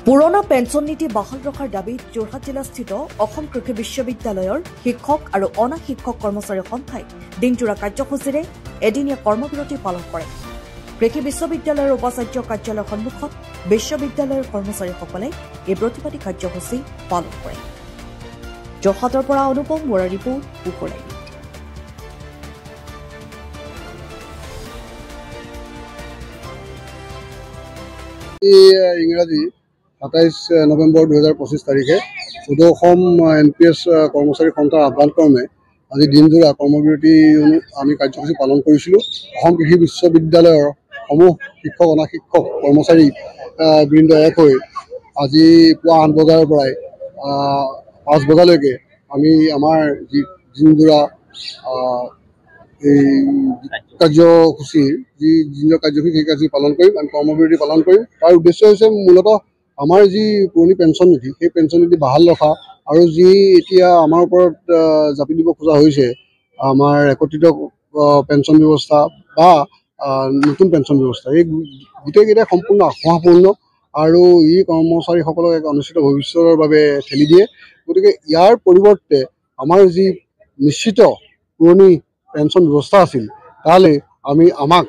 পুৰণা পেঞ্চন নীতি বাহাল ৰখাৰ দাবীত যোৰহাট জিলাস্থিত অসম কৃষি বিশ্ববিদ্যালয়ৰ শিক্ষক আৰু অনা শিক্ষক কৰ্মচাৰী সন্থাই দিনজোৰা কাৰ্যসূচীৰে এদিনীয়া কৰ্মবিৰতি পালন কৰে। কৃষি বিশ্ববিদ্যালয়ৰ উপাচাৰ্য কাৰ্যালয়ৰ সন্মুখত বিশ্ববিদ্যালয়ৰ কৰ্মচাৰীসকলে এই প্ৰতিবাদী কাৰ্যসূচী পালন কৰে। যোৰহাটৰ পৰা অনুপম বৰা ৰিপৰ্ট উকলাই। ইংৰাজী 27 নৱেম্বৰ 2025 তাৰিখে অসম NPS কৰ্মচাৰী সন্থাৰ আহ্বান ক্ৰমে আজি দিনজোৰা কৰ্মবিৰতি আমি কাৰ্যসূচী পালন কৰিছিলোঁ। অসম কৃষি বিশ্ববিদ্যালয়ৰ সমূহ শিক্ষক অনা শিক্ষক কৰ্মচাৰী বৃন্দ এক হৈ আজি পুৱা 8 বজাৰ পৰাই 5 বজালৈকে আমি আমাৰ যি দিনজোৰা এই কাৰ্যসূচীৰ যি দিনৰ কাৰ্যসূচী সেই কাৰ্যসূচী পালন কৰিম। আমি কৰ্মবিৰতি পালন কৰিম। তাৰ উদ্দেশ্য হৈছে মূলতঃ আমাৰ যি পুৰণি পেঞ্চন নীতি সেই পেঞ্চন নীতি বাহাল ৰখা আৰু যি এতিয়া আমাৰ ওপৰত জাপি দিব খোজা হৈছে আমাৰ একত্ৰিত পেঞ্চন ব্যৱস্থা বা নতুন পেঞ্চন ব্যৱস্থা, এই গোটেইকেইটা সম্পূৰ্ণ আশাপূৰ্ণ আৰু ই কৰ্মচাৰীসকলক এক অনিশ্চিত ভৱিষ্যতৰ বাবে ঠেলি দিয়ে। গতিকে ইয়াৰ পৰিৱৰ্তে আমাৰ যি নিশ্চিত পুৰণি পেঞ্চন ব্যৱস্থা আছিল তালৈ আমাক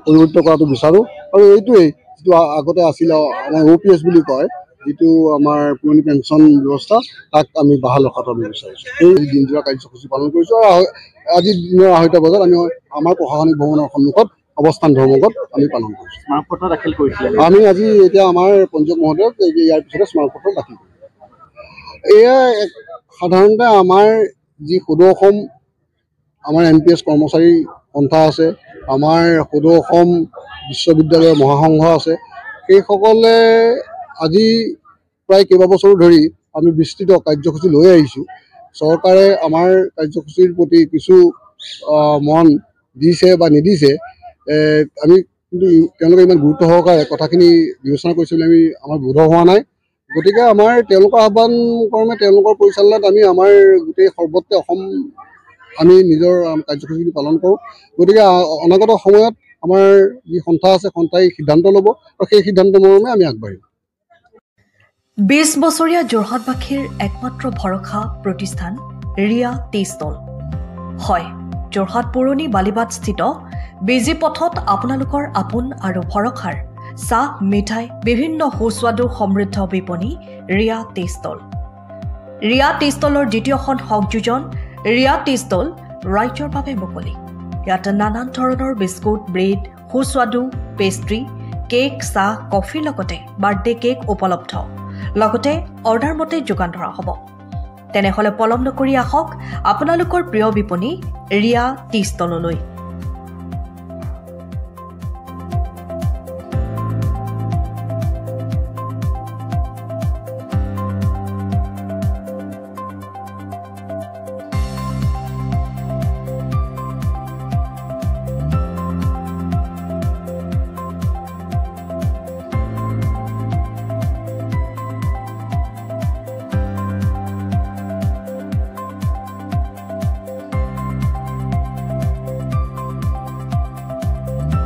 পৰিৱৰ্তিত কৰাটো বিচাৰোঁ। আৰু এইটোৱেই যিটো আগতে আছিল আমাৰ OPS বুলি কয়, যিটো আমাৰ পুৰণি পেঞ্চন ব্যৱস্থা, তাক আমি বাহাল ৰখাটো আমি বিচাৰিছোঁ। এই দিনজোৰা কাৰ্যসূচী পালন কৰিছোঁ আৰু আজি দিনৰ 2:30 বজাত আমি আমাৰ প্ৰশাসনিক ভৱনৰ সন্মুখত অৱস্থান ধৰ্মঘট আমি পালন কৰিছোঁ। স্মাৰকপত্ৰ দাখিল কৰিছিলে আমি আজি এতিয়া আমাৰ পঞ্জীয়ক মহোদয়ক ইয়াৰ পিছতে স্মাৰকপত্ৰ দাখিল কৰিম। এয়া সাধাৰণতে আমাৰ যি সদৌ অসম আমাৰ NPS কৰ্মচাৰী সন্থা আছে, আমাৰ সদৌ অসম বিশ্ববিদ্যালয়ৰ মহাসংঘ আছে, সেইসকলে আজি প্ৰায় কেইবাবছৰো ধৰি আমি বিস্তৃত কাৰ্যসূচী লৈ আহিছোঁ। চৰকাৰে আমাৰ কাৰ্যসূচীৰ প্ৰতি কিছু মন দিছে বা নিদিছে, আমি কিন্তু তেওঁলোকে ইমান গুৰুত্ব সহকাৰে কথাখিনি বিবেচনা কৰিছে বুলি আমাৰ বোধ হোৱা নাই। গতিকে আমাৰ তেওঁলোকৰ আহ্বান ক্ৰমে তেওঁলোকৰ পৰিচালনাত আমি আমাৰ গোটেই সৰ্বত্ৰে অসম আমি নিজৰ কাৰ্যসূচী পালন কৰোঁ। গতিকে অনাগত সময়ত আমাৰ যি সন্থা আছে সন্থাই সিদ্ধান্ত ল'ব আৰু সেই সিদ্ধান্ত মৰ্মে আমি আগবাঢ়িম। 20 বছৰীয়া যোৰহাটবাসীৰ একমাত্ৰ ভৰসা প্ৰতিষ্ঠান ৰিয়া টি ষ্টল। হয়, যোৰহাট পুৰণি বালিবাট স্থিত বিজি পথত আপোনালোকৰ আপোন আৰু ভৰসাৰ চাহ মিঠাই বিভিন্ন সুস্বাদু সমৃদ্ধ বিপণী Riya tea stall. Riya tea ষ্টলৰ দ্বিতীয়খন সংযোজন ৰিয়া টি ষ্টল ৰাইজৰ বাবে মুকলি। ইয়াত নানান ধৰণৰ বিস্কুট, ব্ৰেড, সুস্বাদু পেষ্ট্ৰি, কেক, চাহ, কফিৰ লগতে বাৰ্থডে কেক উপলব্ধ। লগতে অৰ্ডাৰ মতে যোগান ধৰা হ'ব। তেনেহ'লে পলম নকৰি আহক আপোনালোকৰ প্ৰিয় বিপণী ৰিয়া টি ষ্টললৈ।